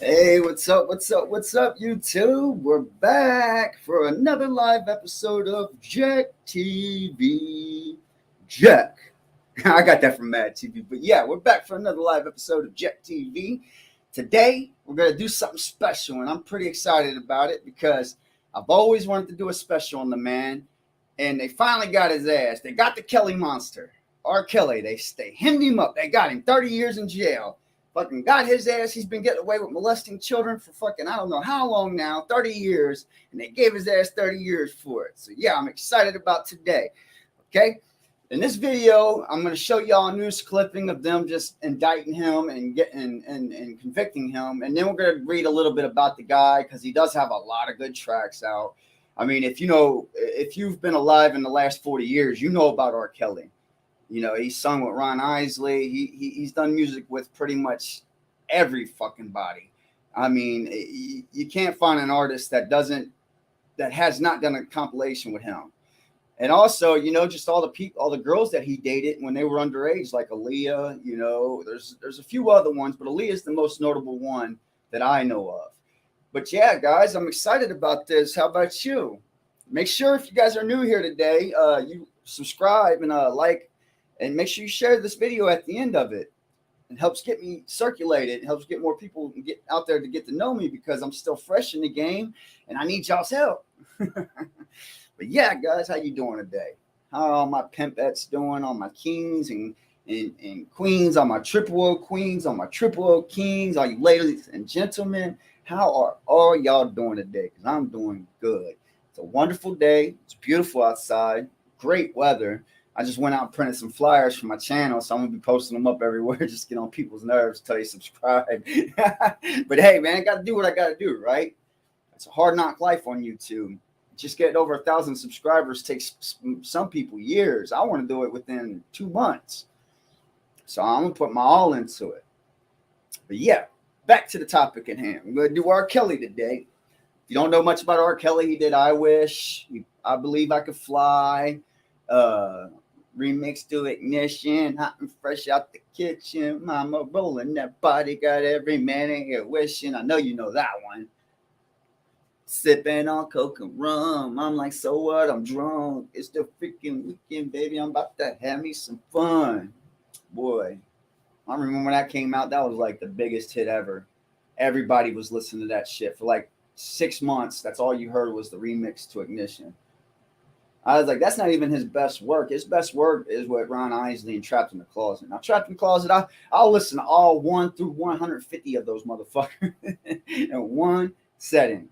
Hey, what's up? What's up? What's up, YouTube? We're back for another live episode of Jack TV. Jack. I got that from Mad TV. But yeah, we're back for another live episode of Jack TV. Today, we're going to do something special, and I'm pretty excited about it because I've always wanted to do a special on the man, and they finally got his ass. They got the Kelly monster, R. Kelly. They hemmed him up. They got him 30 years in jail. Fucking got his ass. He's been getting away with molesting children for fucking I don't know how long now, 30 years, and they gave his ass 30 years for it. So yeah, I'm excited about today. Okay, in this video, I'm going to show y'all a news clipping of them just indicting him and getting and convicting him, and then we're going to read a little bit about the guy because he does have a lot of good tracks out. I mean, if you've been alive in the last 40 years, you know about R. Kelly. You know, he's sung with Ron Isley. He's done music with pretty much every fucking body. I mean, you can't find an artist that has not done a compilation with him. And also, you know, just all the girls that he dated when they were underage, like Aaliyah. You know, there's a few other ones, but Aaliyah is the most notable one that I know of. But yeah, guys, I'm excited about this. How about you? Make sure if you guys are new here today, you subscribe and like. And make sure you share this video at the end of it. It helps get me circulated. It helps get more people get out there to get to know me because I'm still fresh in the game and I need y'all's help. But yeah, guys, how you doing today? How are all my pimpettes doing? All my kings and queens, all my triple O queens, all my triple O kings, all you ladies and gentlemen. How are all y'all doing today? Because I'm doing good. It's a wonderful day. It's beautiful outside. Great weather. I just went out and printed some flyers for my channel, so I'm gonna be posting them up everywhere. Just get on people's nerves till they subscribe. But hey, man, I gotta do what I gotta do, right? It's a hard knock life on YouTube. Just getting over 1,000 subscribers takes some people years. I want to do it within 2 months, so I'm gonna put my all into it. But yeah, back to the topic at hand. I'm gonna do R. Kelly today. If you don't know much about R. Kelly, he did "I Wish," "I Believe I Could Fly." Remix to Ignition, hot and fresh out the kitchen. Mama rolling that body, got every man in here wishing. I know you know that one. Sipping on coke and rum. I'm like, so what? I'm drunk. It's the freaking weekend, baby. I'm about to have me some fun. Boy, I remember when that came out. That was like the biggest hit ever. Everybody was listening to that shit for like 6 months. That's all you heard was the remix to Ignition. I was like, that's not even his best work. His best work is with Ron Isley and Trapped in the Closet. Now, Trapped in the Closet, I'll listen to all 1 through 150 of those motherfuckers in one setting.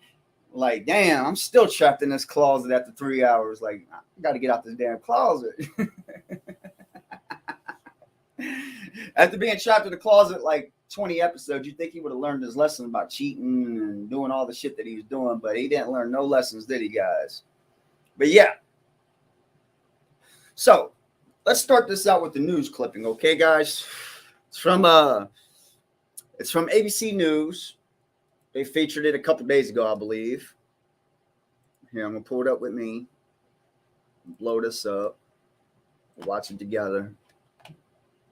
Like, damn, I'm still trapped in this closet after 3 hours. Like, I got to get out this damn closet. After being trapped in the closet like 20 episodes, you'd think he would have learned his lesson about cheating and doing all the shit that he was doing. But he didn't learn no lessons, did he, guys? But yeah. So let's start this out with the news clipping, okay, guys? It's from ABC News. They featured it a couple days ago, I believe. Here, I'm gonna pull it up with me. Blow this up. We'll watch it together.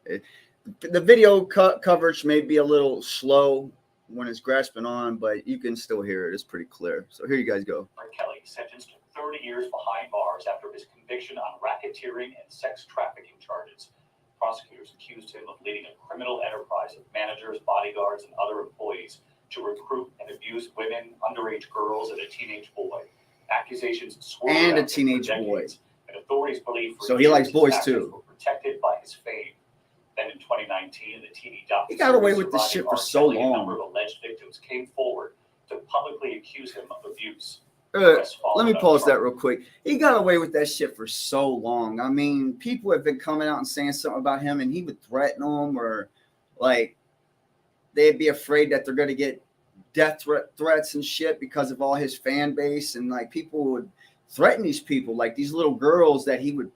The video coverage may be a little slow when it's grasping on, but you can still hear it. It's pretty clear. So here you guys go. Kelly sentenced to 30 years behind bars after his conviction on racketeering and sex trafficking charges. Prosecutors accused him of leading a criminal enterprise of managers, bodyguards, and other employees to recruit and abuse women, underage girls, and a teenage boy. Accusations swirled and a teenage boy. And authorities believe so he likes boys too. Were protected by his fame. Then in 2019, the TV documentary he got away with this shit for so long. A number of alleged victims came forward to publicly accuse him of abuse. Let me pause that real quick. He got away with that shit for so long. I mean, people have been coming out and saying something about him, and he would threaten them, or like they'd be afraid that they're going to get death threats and shit because of all his fan base, and like people would threaten these people, like these little girls that he would,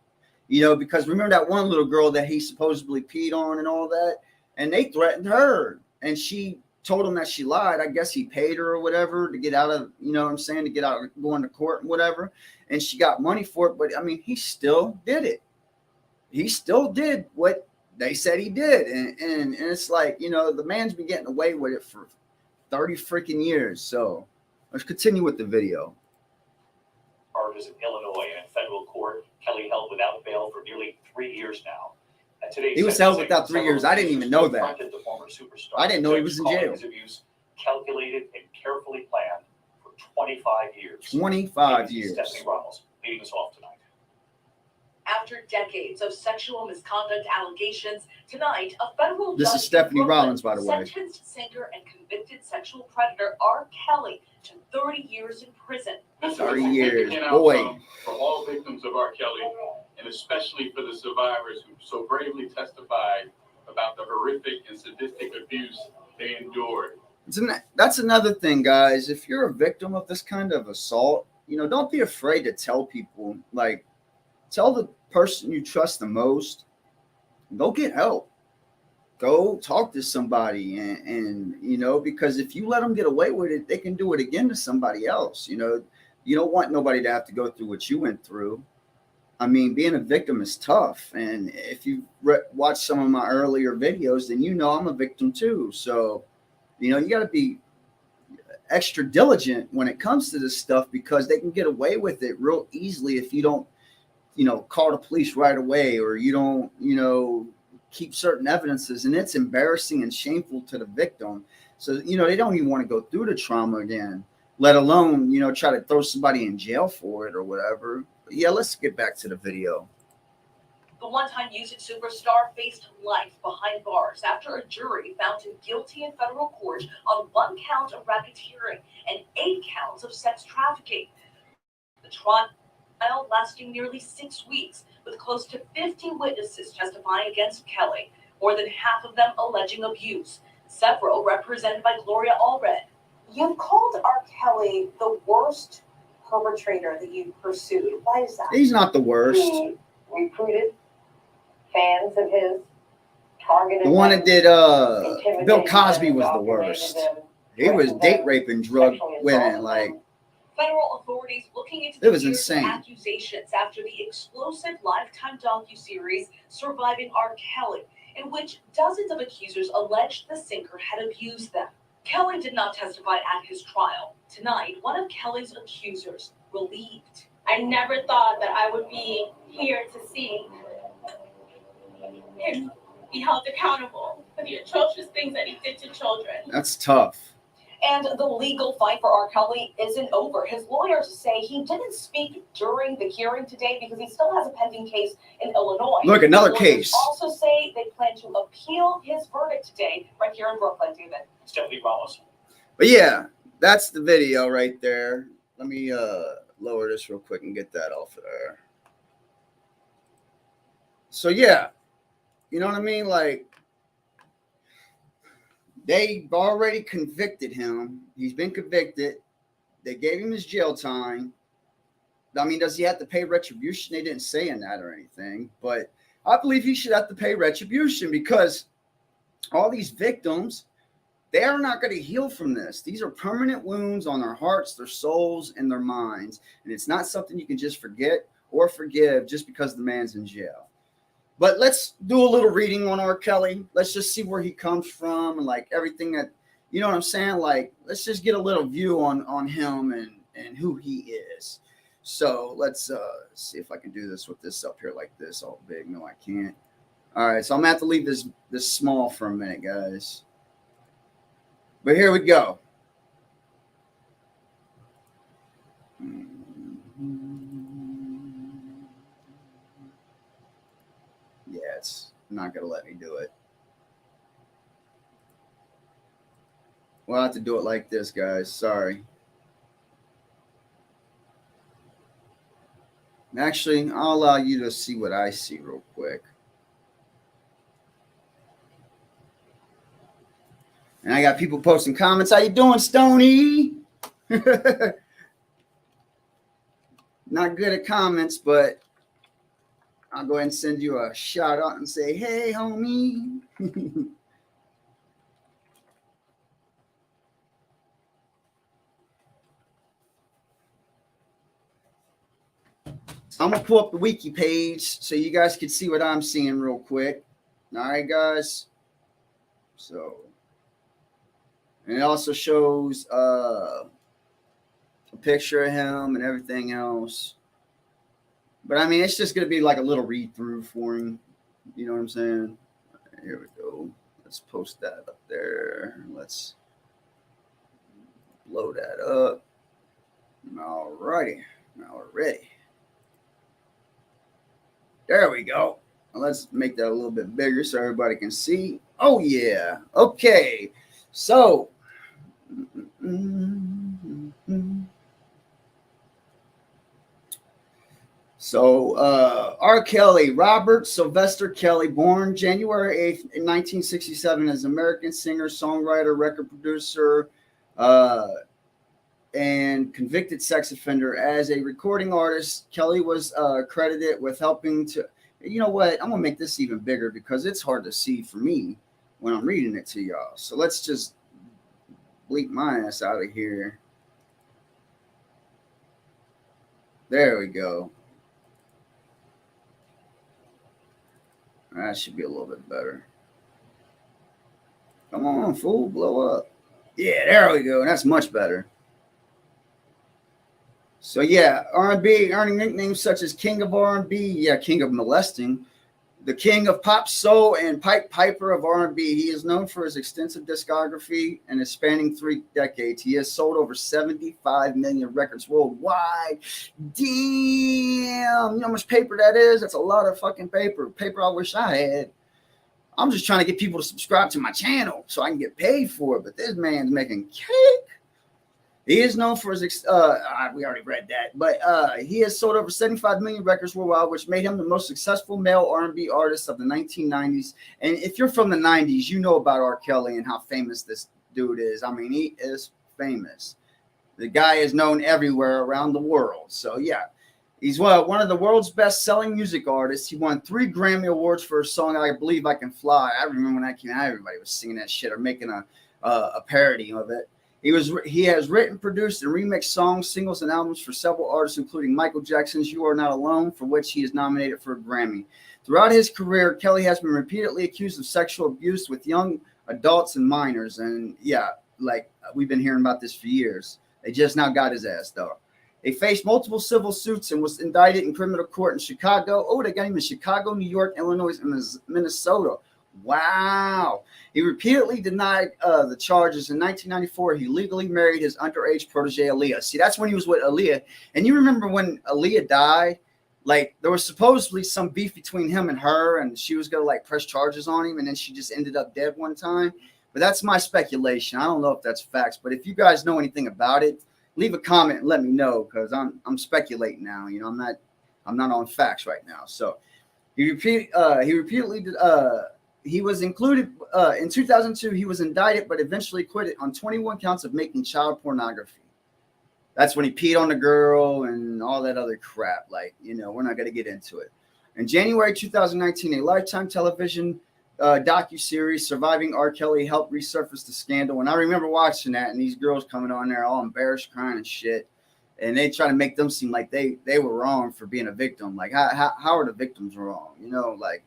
you know, because remember that one little girl that he supposedly peed on and all that, and they threatened her, and she told him that she lied. I guess he paid her or whatever to get out of, you know what I'm saying, to get out of going to court and whatever. And she got money for it. But I mean, he still did it. He still did what they said he did. And it's like, you know, the man's been getting away with it for 30 freaking years. So let's continue with the video. Charges in Illinois and in federal court. Kelly held without bail for nearly 3 years now. And today's He was held sentencing, without 3 years. I didn't even know that. confronted the former superstar. I didn't know he was in jail. His abuse calculated and carefully planned for 25 years. 25 years. Stephanie Ramos leading us off tonight. After decades of sexual misconduct allegations, tonight a federal This judge is Stephanie in Brooklyn Rollins, by the way. sentenced singer and convicted sexual predator R. Kelly to 30 years in prison. 30 years, boy. For all victims of R. Kelly, and especially for the survivors who so bravely testified about the horrific and sadistic abuse they endured. That's another thing, guys. If you're a victim of this kind of assault, don't be afraid to tell people. Like, tell the person you trust the most. Go get help. Go talk to somebody, and because if you let them get away with it, they can do it again to somebody else. You don't want nobody to have to go through what you went through. I mean, being a victim is tough. And if you watch some of my earlier videos, then I'm a victim too. So, you got to be extra diligent when it comes to this stuff, because they can get away with it real easily if you don't, call the police right away, or you don't, keep certain evidences. And it's embarrassing and shameful to the victim. So, they don't even want to go through the trauma again, let alone, try to throw somebody in jail for it or whatever. But yeah, let's get back to the video. The one-time music superstar faced life behind bars after a jury found him guilty in federal court on 1 count of racketeering and 8 counts of sex trafficking. The trial lasting nearly 6 weeks, with close to 50 witnesses testifying against Kelly, more than half of them alleging abuse, several represented by Gloria Allred. You've called R. Kelly the worst perpetrator that you pursued. Why is that? He's not the worst. He recruited fans of his, targeted The one that did intimidated Bill Cosby them, was the indoctrinated worst. them, He was threatened date them, raping drug sexually women. assaulted Like, them. Federal authorities looking into It was the years of insane. accusations after the explosive Lifetime docuseries Surviving R. Kelly, in which dozens of accusers alleged the singer had abused them. Kelly did not testify at his trial. Tonight, one of Kelly's accusers, relieved. I never thought that I would be here to see him be held accountable for the atrocious things that he did to children. that's tough. And the legal fight for R. Kelly isn't over. His lawyers say he didn't speak during the hearing today because he still has a pending case in Illinois. Look, another Lawyers case. also say they plan to appeal his verdict today right here in Brooklyn, David. Stephanie Ramos. But yeah, that's the video right there. Let me lower this real quick and get that off of there. So yeah, you know what I mean? Like, they've already convicted him. He's been convicted. They gave him his jail time. I mean, does he have to pay retribution? They didn't say in that or anything, but I believe he should have to pay retribution, because all these victims, they are not going to heal from this. These are permanent wounds on their hearts, their souls, and their minds. And it's not something you can just forget or forgive just because the man's in jail. But let's do a little reading on R. Kelly. Let's just see where he comes from and like everything that, you know what I'm saying? Like, let's just get a little view on him and who he is. So let's see if I can do this with this up here like this all big. No, I can't. All right, so I'm going to have to leave this small for a minute, guys. But here we go. Yeah, it's not going to let me do it. We'll have to do it like this, guys. Sorry. Actually, I'll allow you to see what I see real quick. And I got people posting comments. How you doing, Stony? Not good at comments, but I'll go ahead and send you a shout out and say, hey, homie. I'm going to pull up the wiki page so you guys can see what I'm seeing real quick. All right, guys. So, And it also shows a picture of him and everything else. But I mean, it's just going to be like a little read through for him. You know what I'm saying? Here we go. Let's post that up there. Let's blow that up. All righty. Now we're ready. There we go. Let's make that a little bit bigger so everybody can see. Oh, yeah. Okay. So. R. Kelly, Robert Sylvester Kelly, born January 8th, 1967, is an American singer, songwriter, record producer, and convicted sex offender. As a recording artist, Kelly was credited with helping to, you know what, I'm going to make this even bigger because it's hard to see for me when I'm reading it to y'all. So let's just bleep my ass out of here. There we go. That should be a little bit better. Come on, fool, blow up. Yeah, there we go. That's much better. So yeah, R&B, earning nicknames such as King of R&B, yeah, King of Molesting, the King of Pop Soul, and Pipe Piper of R&B. He is known for his extensive discography and is spanning 3 decades. He has sold over 75 million records worldwide. Damn, you know how much paper that is? That's a lot of fucking paper. Paper I wish I had. I'm just trying to get people to subscribe to my channel so I can get paid for it. But this man's making cake. He is known for his, we already read that, but he has sold over 75 million records worldwide, which made him the most successful male R&B artist of the 1990s. And if you're from the 90s, you know about R. Kelly and how famous this dude is. I mean, he is famous. The guy is known everywhere around the world. So, yeah, he's one of the world's best-selling music artists. He won 3 Grammy Awards for a song, I Believe I Can Fly. I remember when that came out, everybody was singing that shit or making a parody of it. He has written, produced, and remixed songs, singles, and albums for several artists, including Michael Jackson's You Are Not Alone, for which he is nominated for a Grammy. Throughout his career, Kelly has been repeatedly accused of sexual abuse with young adults and minors. And yeah, like we've been hearing about this for years. They just now got his ass, though. He faced multiple civil suits and was indicted in criminal court in Chicago. Oh, they got him in Chicago, New York, Illinois, and Minnesota. Wow. He repeatedly denied the charges. In 1994, he legally married his underage protege, Aaliyah. See, that's when he was with Aaliyah. And you remember when Aaliyah died, like there was supposedly some beef between him and her, and she was going to like press charges on him, and then she just ended up dead one time. But that's my speculation. I don't know if that's facts, but if you guys know anything about it, leave a comment and let me know, because I'm speculating now. You know, I'm not on facts right now. So he repeatedly did. He was included in 2002. He was indicted, but eventually acquitted on 21 counts of making child pornography. That's when he peed on the girl and all that other crap. Like, you know, we're not going to get into it. In January 2019, a Lifetime television docuseries, Surviving R. Kelly, helped resurface the scandal. And I remember watching that, and these girls coming on there all embarrassed, crying and shit. And they try to make them seem like they were wrong for being a victim. Like, how are the victims wrong? You know, like.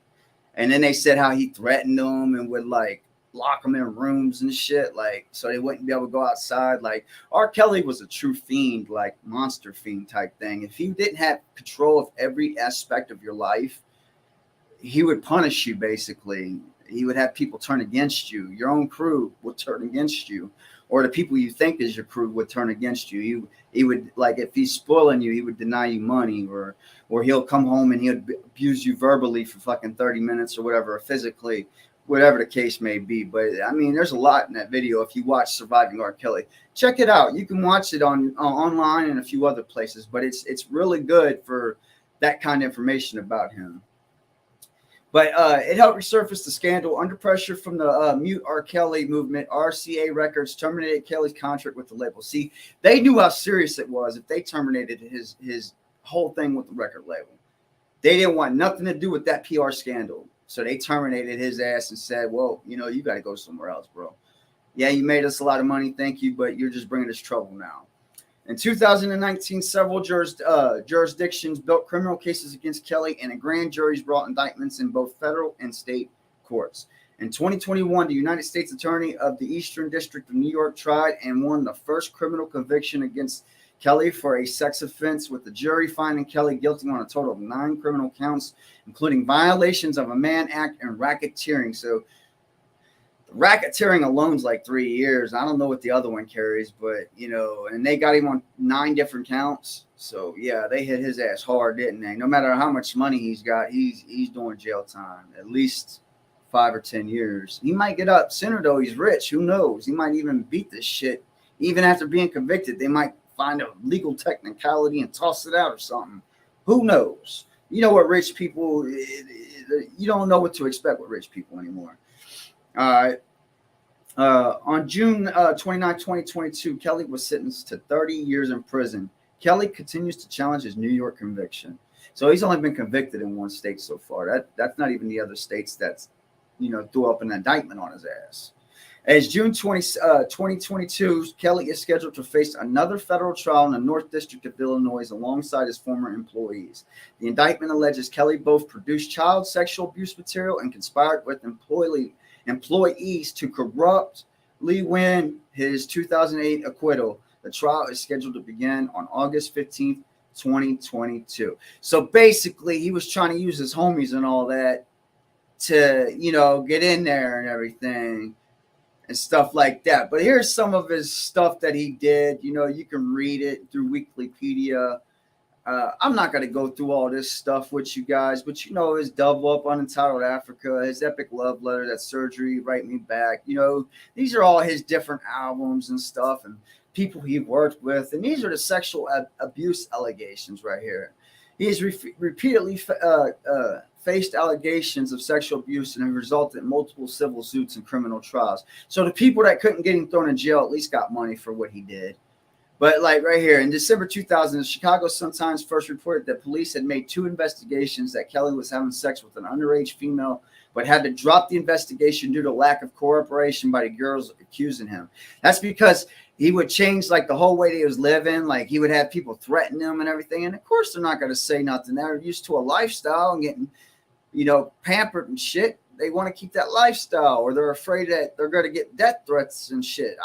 And then they said how he threatened them and would like lock them in rooms and shit, like so they wouldn't be able to go outside. Like R. Kelly was a true fiend, like monster fiend type thing. If he didn't have control of every aspect of your life, he would punish you. Basically, he would have people turn against you. Your own crew would turn against you, or the people you think is your crew would turn against you. He would, like, if he's spoiling you, he would deny you money, or he'll come home and he'll abuse you verbally for fucking 30 minutes or whatever, or physically, whatever the case may be. But I mean, there's a lot in that video. If you watch Surviving R. Kelly, check it out. You can watch it on online and a few other places, but it's really good for that kind of information about him. But it helped resurface the scandal. Under pressure from the Mute R. Kelly movement, RCA Records terminated Kelly's contract with the label. See, they knew how serious it was if they terminated his whole thing with the record label. They didn't want nothing to do with that PR scandal. So they terminated his ass and said, well, you know, you got to go somewhere else, bro. Yeah, you made us a lot of money. Thank you. But you're just bringing us trouble now. In 2019, several jurisdictions built criminal cases against Kelly, and a grand juries brought indictments in both federal and state courts. In 2021, the United States Attorney of the Eastern District of New York tried and won the first criminal conviction against Kelly for a sex offense, with the jury finding Kelly guilty on a total of 9 criminal counts, including violations of a Mann Act and racketeering. So racketeering alone is like 3 years. I don't know what the other one carries, but and they got him on 9 different counts. So yeah, they hit his ass hard, didn't they? No matter how much money he's got, he's doing jail time, at least 5 or 10 years. He might get up sooner though. He's rich. Who knows? He might even beat this shit. Even after being convicted, they might find a legal technicality and toss it out or something. Who knows? You know what rich people, you don't know what to expect with rich people anymore. All right. On June 29, 2022, Kelly was sentenced to 30 years in prison. Kelly continues to challenge his New York conviction. So he's only been convicted in 1 state so far. That's not even the other states that's, threw up an indictment on his ass. As June 2022, Kelly is scheduled to face another federal trial in the North District of Illinois alongside his former employees. The indictment alleges Kelly both produced child sexual abuse material and conspired with employees to corruptly win his 2008 acquittal. The trial is scheduled to begin on August 15th, 2022. So basically, he was trying to use his homies and all that to, get in there and everything and stuff like that. But here's some of his stuff that he did. You can read it through Wikipedia. I'm not going to go through all this stuff with you guys, but his Double Up, Unentitled Africa, his epic love letter, that Surgery, Write Me Back. These are all his different albums and stuff and people he worked with. And these are the sexual abuse allegations right here. He has repeatedly faced allegations of sexual abuse and have resulted in multiple civil suits and criminal trials. So the people that couldn't get him thrown in jail at least got money for what he did. But like right here, in December 2000, the Chicago Sun-Times first reported that police had made 2 investigations that Kelly was having sex with an underage female, but had to drop the investigation due to lack of cooperation by the girls accusing him. That's because he would change like the whole way he was living. Like he would have people threaten him and everything. And of course, they're not going to say nothing. They're used to a lifestyle and getting, pampered and shit. They want to keep that lifestyle, or they're afraid that they're going to get death threats and shit.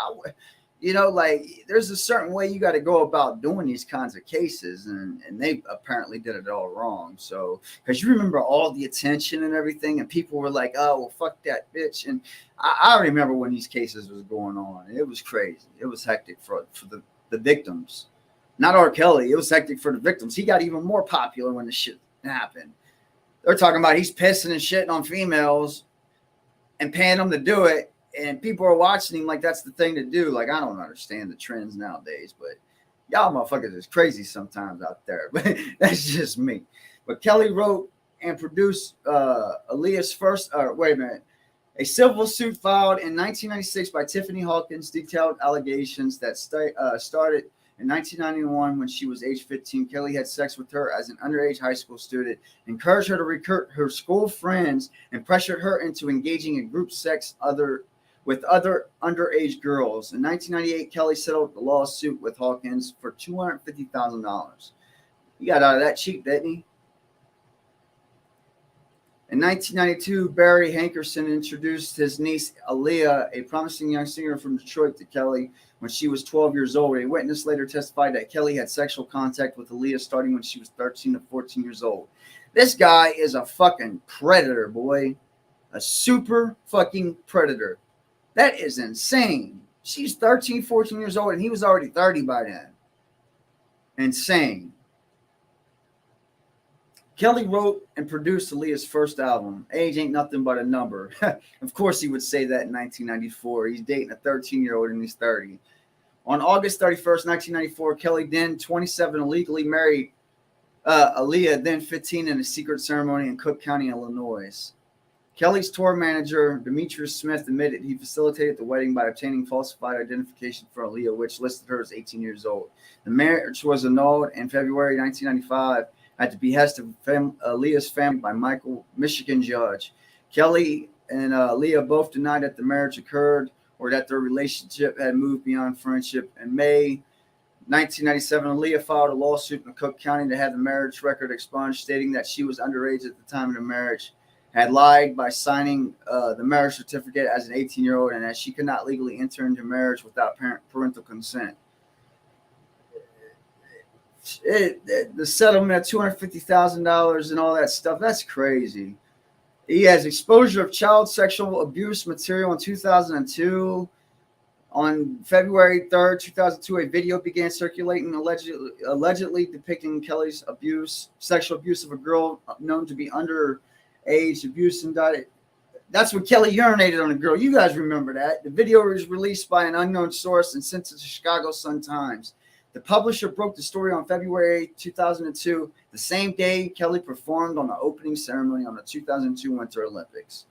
There's a certain way you got to go about doing these kinds of cases, and they apparently did it all wrong. So, because you remember all the attention and everything, and people were like, "Oh, well, fuck that bitch." And I remember when these cases was going on. It was crazy. It was hectic for the victims, not R. Kelly. It was hectic for the victims. He got even more popular when the shit happened. They're talking about he's pissing and shitting on females and paying them to do it. And people are watching him like that's the thing to do. Like, I don't understand the trends nowadays, but y'all motherfuckers is crazy sometimes out there. But that's just me. But Kelly wrote and produced Aaliyah's first, a civil suit filed in 1996 by Tiffany Hawkins detailed allegations that started in 1991 when she was age 15. Kelly had sex with her as an underage high school student, encouraged her to recruit her school friends, and pressured her into engaging in group sex with other underage girls. In 1998, Kelly settled the lawsuit with Hawkins for $250,000. He got out of that cheap, didn't he? In 1992, Barry Hankerson introduced his niece, Aaliyah, a promising young singer from Detroit, to Kelly when she was 12 years old. A witness later testified that Kelly had sexual contact with Aaliyah starting when she was 13 to 14 years old. This guy is a fucking predator, boy. A super fucking predator. That is insane. She's 13, 14 years old, and he was already 30 by then. Insane. Kelly wrote and produced Aaliyah's first album, Age Ain't Nothing But a Number. Of course he would say that in 1994. He's dating a 13-year-old and he's 30. On August 31st, 1994, Kelly, then 27, illegally married Aaliyah, then 15, in a secret ceremony in Cook County, Illinois. Kelly's tour manager, Demetrius Smith, admitted he facilitated the wedding by obtaining falsified identification for Aaliyah, which listed her as 18 years old. The marriage was annulled in February 1995 at the behest of Aaliyah's family by Michigan judge. Kelly and Aaliyah both denied that the marriage occurred or that their relationship had moved beyond friendship. In May 1997, Aaliyah filed a lawsuit in Cook County to have the marriage record expunged, stating that she was underage at the time of the marriage. had lied by signing the marriage certificate as an 18-year-old, and that she could not legally enter into marriage without parental consent. The settlement of $250,000 and all that stuff, that's crazy. He has exposure of child sexual abuse material in 2002. On February 3rd, 2002, a video began circulating allegedly depicting Kelly's sexual abuse of a girl known to be underage, abuse and died. That's when Kelly urinated on a girl. You guys remember that. The video was released by an unknown source and sent to the Chicago Sun-Times. The publisher broke the story on February 2002, the same day Kelly performed on the opening ceremony on the 2002 Winter Olympics.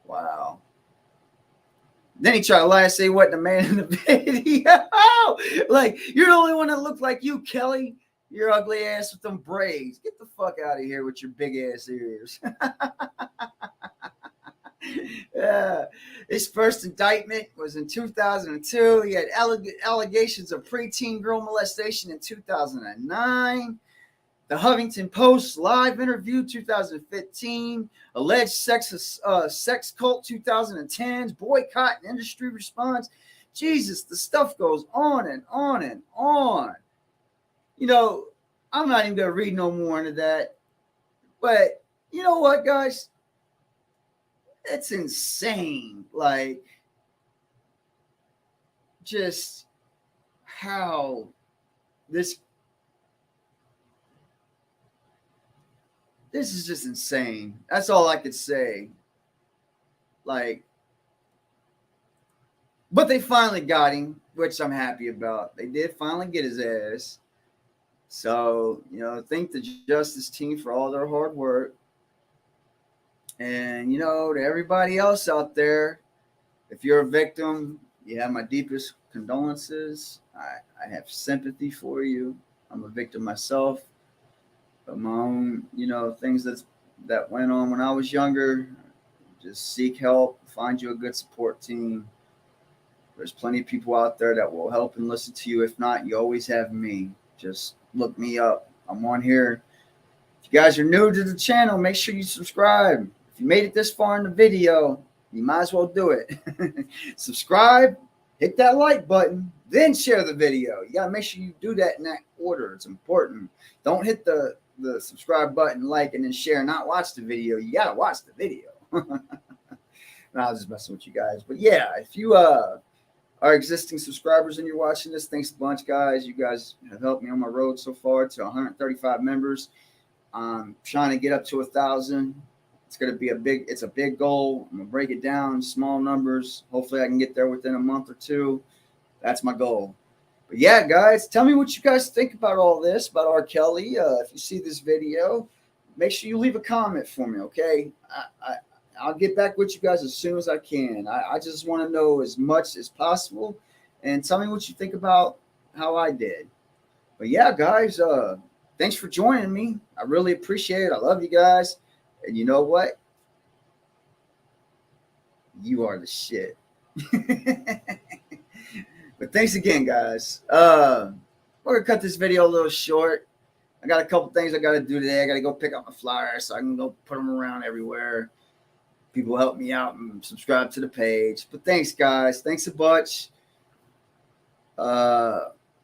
Wow. Then he tried to lie and say what the man in the video. Like, you're the only one that looked like you, Kelly. Your ugly ass with them braids. Get the fuck out of here with your big ass ears. Yeah. His first indictment was in 2002. He had allegations of preteen girl molestation in 2009. The Huffington Post live interview 2015, alleged sex cult 2010s, boycott and industry response. Jesus, the stuff goes on and on and on. You know, I'm not even going to read no more into that. But you know what, guys? It's insane. Like, just how this is just insane. That's all I could say. Like, but they finally got him, which I'm happy about. They did finally get his ass. So, you know, thank the justice team for all their hard work. And, you know, to everybody else out there, if you're a victim, you have my deepest condolences. I have sympathy for you. I'm a victim myself. My own, you know, things that went on when I was younger. Just seek help, find you a good support team. There's plenty of people out there that will help and listen to you. If not, you always have me. Just look me up. I'm on here. If you guys are new to the channel, make sure you subscribe. If you made it this far in the video, you might as well do it. Subscribe, hit that like button, then share the video. You gotta make sure you do that in that order. It's important. Don't hit the subscribe button, like, and then share, not watch the video. You gotta watch the video. No, I was just messing with you guys. But yeah, if you are existing subscribers and you're watching this, thanks a bunch, guys. You guys have helped me on my road so far to 135 members. I'm trying to get up to 1,000. It's gonna be it's a big goal. I'm gonna break it down, small numbers. Hopefully I can get there within a month or two. That's my goal. But yeah, guys, tell me what you guys think about all this, about R. Kelly. If you see this video, make sure you leave a comment for me, okay? I'll get back with you guys as soon as I can. I just want to know as much as possible. And tell me what you think about how I did. But yeah, guys, thanks for joining me. I really appreciate it. I love you guys. And you know what? You are the shit. But thanks again, guys. We're going to cut this video a little short. I got a couple things I got to do today. I got to go pick up my flyers so I can go put them around everywhere. People help me out and subscribe to the page. But thanks, guys. Thanks a bunch.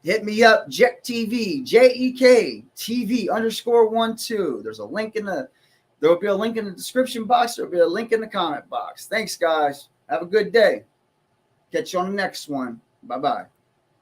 Hit me up, Jek TV, JEK TV _12. There will be a link in the description box. There will be a link in the comment box. Thanks, guys. Have a good day. Catch you on the next one. Bye-bye.